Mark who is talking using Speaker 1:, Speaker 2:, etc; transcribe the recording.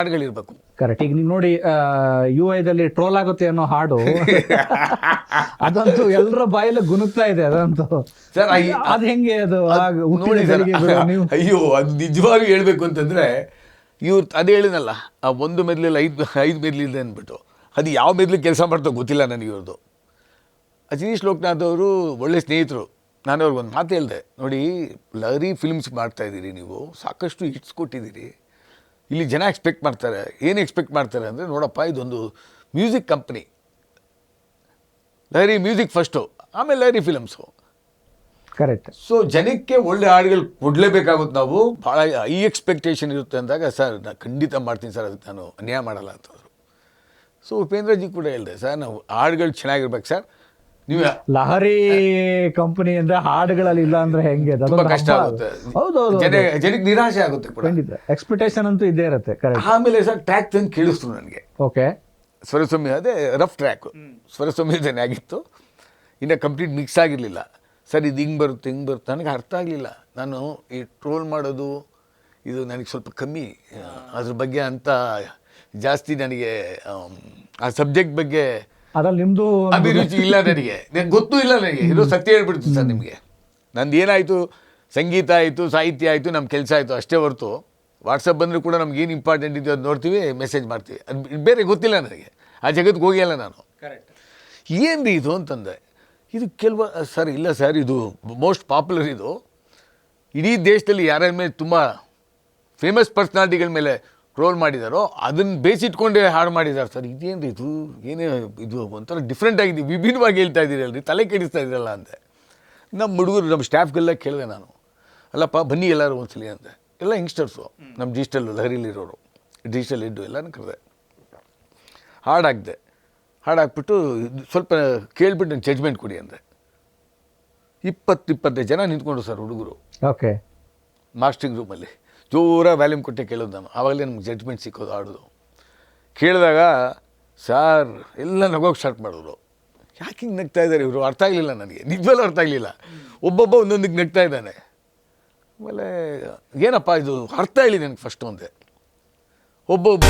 Speaker 1: ಹಾಡುಗಳಿರ್ಬೇಕು.
Speaker 2: Correct. ಈಗ ನೀವು ನೋಡಿ UI ಟ್ರೋಲ್ ಆಗುತ್ತೆ ಅನ್ನೋ ಹಾಡು ಅದಂತೂ ಎಲ್ಲರ ಬಾಯಲ್ಲಿ ಗುನುಗ್ತಾ ಇದೆ. ಅದಂತೂ
Speaker 1: ಸರ್
Speaker 2: ಅದು ಹೆಂಗೆ ಅದು
Speaker 1: ನೋಡಿ ಸರ್, ಅಯ್ಯೋ ಅದು ನಿಜವಾಗ್ಲೂ ಹೇಳ್ಬೇಕು ಅಂತಂದ್ರೆ ಇವ್ರು ಅದೇ ಹೇಳಿನಲ್ಲ, ಆ ಒಂದು ಮೆದ್ಲಲ್ಲಿ ಐದು ಮೆದ್ಲಿದೆ ಅಂದ್ಬಿಟ್ಟು ಅದು ಯಾವ ಮೆದ್ಲಿಗೆ ಕೆಲಸ ಮಾಡ್ತೋ ಗೊತ್ತಿಲ್ಲ ನನಗೆ. ಇವ್ರದ್ದು ಅಜನೀಶ್ ಲೋಕನಾಥ್ ಅವರು ಒಳ್ಳೆ ಸ್ನೇಹಿತರು. ನಾನು ಅವ್ರಿಗೊಂದು ಮಾತು ಹೇಳಿದೆ, ನೋಡಿ ಲಹರಿ ಫಿಲ್ಮ್ಸ್ ಮಾಡ್ತಾಯಿದ್ದೀರಿ, ನೀವು ಸಾಕಷ್ಟು ಹಿಟ್ಸ್ ಕೊಟ್ಟಿದ್ದೀರಿ, ಇಲ್ಲಿ ಜನ ಎಕ್ಸ್ಪೆಕ್ಟ್ ಮಾಡ್ತಾರೆ. ಏನು ಎಕ್ಸ್ಪೆಕ್ಟ್ ಮಾಡ್ತಾರೆ ಅಂದರೆ, ನೋಡಪ್ಪ ಇದೊಂದು music company, Lahari music first, ಆಮೇಲೆ ಲಹರಿ ಫಿಲಮ್ಸು.
Speaker 2: ಕರೆಕ್ಟ್.
Speaker 1: ಸೊ ಜನಕ್ಕೆ ಒಳ್ಳೆ ಹಾಡುಗಳು ಕೊಡಲೇಬೇಕಾಗುತ್ತೆ. ನಾವು ಭಾಳ ಹೈ ಎಕ್ಸ್ಪೆಕ್ಟೇಷನ್ ಇರುತ್ತೆ ಅಂದಾಗ, ಸರ್ ನಾನು ಖಂಡಿತ ಮಾಡ್ತೀನಿ ಸರ್, ಅದಕ್ಕೆ ನಾನು ಅನ್ಯಾಯ ಮಾಡಲ್ಲ ಅಂತಂದರು. ಸೊ ಉಪೇಂದ್ರಜಿ ಕೂಡ ಹೇಳಿದೆ, ಸರ್ ನಾವು ಹಾಡುಗಳು ಚೆನ್ನಾಗಿರ್ಬೇಕು ಸರ್. ನೀವು
Speaker 2: ಲಹರಿ ಕಂಪನಿ ಅಂದ್ರೆ ಹಾಡುಗಳಲ್ಲಿ ಇಲ್ಲ ಅಂದ್ರೆ ಹೆಂಗೆ?
Speaker 1: ತುಂಬ ಕಷ್ಟ ಆಗುತ್ತೆ.
Speaker 2: ಹೌದೌದು,
Speaker 1: ಜನಕ್ಕೆ ನಿರಾಶೆ ಆಗುತ್ತೆ ಕೂಡ.
Speaker 2: ಎಕ್ಸ್ಪೆಕ್ಟೇಷನ್ ಅಂತೂ ಇದ್ದೇ ಇರುತ್ತೆ. ಕರೆಕ್ಟ್.
Speaker 1: ಆಮೇಲೆ ಸರ್ ಟ್ರ್ಯಾಕ್ ತಂದು ಕೇಳಿಸ್ತು ನನಗೆ.
Speaker 2: ಓಕೆ.
Speaker 1: ಸ್ವರಸೌಮ್ಯ, ಅದೇ ರಫ್ ಟ್ರ್ಯಾಕು ಸ್ವರಸೌಮ್ಯದನೇ ಆಗಿತ್ತು, ಇನ್ನು ಕಂಪ್ಲೀಟ್ ಮಿಕ್ಸ್ ಆಗಿರಲಿಲ್ಲ. ಸರ್ ಇದು ಹಿಂಗೆ ಬರುತ್ತೆ ನನಗೆ ಅರ್ಥ ಆಗಲಿಲ್ಲ. ನಾನು ಈ ಟ್ರೋಲ್ ಮಾಡೋದು ಇದು ನನಗೆ ಸ್ವಲ್ಪ ಕಮ್ಮಿ, ಅದ್ರ ಬಗ್ಗೆ ಅಂತ ಜಾಸ್ತಿ ನನಗೆ ಆ ಸಬ್ಜೆಕ್ಟ್ ಬಗ್ಗೆ
Speaker 2: ಅದ್ರಲ್ಲಿ ನಿಮ್ಮದು
Speaker 1: ಅಭಿರುಚಿ ಇಲ್ಲ ನನಗೆ ಗೊತ್ತೂ ಇಲ್ಲ ನನಗೆ. ಇದು ಸತ್ಯ ಹೇಳ್ಬಿಡ್ತೀನಿ ಸರ್ ನಿಮಗೆ. ನಂದು ಏನಾಯಿತು, ಸಂಗೀತ ಆಯಿತು, ಸಾಹಿತ್ಯ ಆಯಿತು, ನಮ್ಮ ಕೆಲಸ ಆಯಿತು ಅಷ್ಟೇ ಹೊರತು ವಾಟ್ಸಪ್ ಬಂದರೂ ಕೂಡ ನಮ್ಗೆ ಏನು ಇಂಪಾರ್ಟೆಂಟ್ ಇದೆಯೋ ಅದು ನೋಡ್ತೀವಿ, ಮೆಸೇಜ್ ಮಾಡ್ತೀವಿ. ಅದು ಬೇರೆ ಗೊತ್ತಿಲ್ಲ ನನಗೆ, ಆ ಜಗತ್ತಿಗೆ ಹೋಗಿಲ್ಲ ನಾನು. ಏನು ರೀ ಇದು ಅಂತಂದೆ. ಇದು ಸರ್ ಇಲ್ಲ ಸರ್, ಇದು ಮೋಸ್ಟ್ ಪಾಪ್ಯುಲರ್, ಇದು ಇಡೀ ದೇಶದಲ್ಲಿ ಯಾರ್ಯಾರ ಮೇಲೆ ತುಂಬ ಫೇಮಸ್ ಪರ್ಸ್ನಾಲಿಟಿಗಳ ಮೇಲೆ ಟ್ರೋಲ್ ಮಾಡಿದಾರೋ ಅದನ್ನು ಬೇಸಿಟ್ಕೊಂಡೇ ಹಾಡು ಮಾಡಿದ್ದಾರೆ ಸರ್. ಇದೇನು ರೀ ಇದು, ಏನೇ ಇದು ಒಂಥರ ಡಿಫ್ರೆಂಟ್ ಆಗಿದೆ, ವಿಭಿನ್ನವಾಗಿ ಹೇಳ್ತಾ ಇದ್ದೀರಲ್ರಿ, ತಲೆ ಕೆಡಿಸ್ತಾ ಇದ್ದೀರಲ್ಲ ಅಂದೆ. ನಮ್ಮ ಹುಡುಗರು, ನಮ್ಮ ಸ್ಟಾಫ್ಗೆಲ್ಲ ಕೇಳಿದೆ ನಾನು, ಅಲ್ಲಪ್ಪ ಬನ್ನಿ ಎಲ್ಲರೂ ಒಂದ್ಸಲಿ ಅಂದೆ. ಎಲ್ಲ ಯಂಗ್ಸ್ಟರ್ಸು, ನಮ್ಮ ಡಿಜಿಟಲ್ಲು ಲಹರಿಲಿರೋರು, ಡಿಜಿಟಲ್ ಇದ್ದು ಎಲ್ಲನೂ ಕರೆದೆ, ಹಾಡಾಕಿದೆ. ಹಾಡಾಕ್ಬಿಟ್ಟು ಸ್ವಲ್ಪ ಕೇಳಿಬಿಟ್ಟು ನಂಗೆ ಜಡ್ಜ್ಮೆಂಟ್ ಕೊಡಿ ಅಂದೆ. 20-25 ಜನ ನಿಂತ್ಕೊಂಡ್ರು ಸರ್ ಹುಡುಗರು.
Speaker 2: ಓಕೆ.
Speaker 1: ಮಾಸ್ಟರಿಂಗ್ ರೂಮಲ್ಲಿ ಜೋರ ವ್ಯಾಲ್ಯೂಮ್ ಕೊಟ್ಟೆ ಕೇಳೋದು ನಾನು. ಆವಾಗಲೇ ನಮ್ಗೆ ಜಡ್ಜ್ಮೆಂಟ್ ಸಿಕ್ಕೋದು ಹಾಡೋದು. ಕೇಳಿದಾಗ ಸಾರ್ ಎಲ್ಲ ನಗೋಕ್ಕೆ ಸ್ಟಾರ್ಟ್ ಮಾಡಿದ್ರು. ಯಾಕೆ ಹಿಂಗೆ ನಗ್ತಾ ಇದ್ದಾರೆ ಇವರು, ಅರ್ಥ ಆಗಲಿಲ್ಲ ನನಗೆ, ನಿಜವಲ್ಲೂ ಅರ್ಥ ಆಗಲಿಲ್ಲ. ಒಬ್ಬೊಬ್ಬ ಒಂದೊಂದಕ್ಕೆ ನಗ್ತಾ ಇದ್ದಾನೆ. ಆಮೇಲೆ ಏನಪ್ಪ ಇದು ಅರ್ಥ ಹೇಳಿ ನನಗೆ ಫಸ್ಟು ಅಂದೆ. ಒಬ್ಬೊಬ್ಬ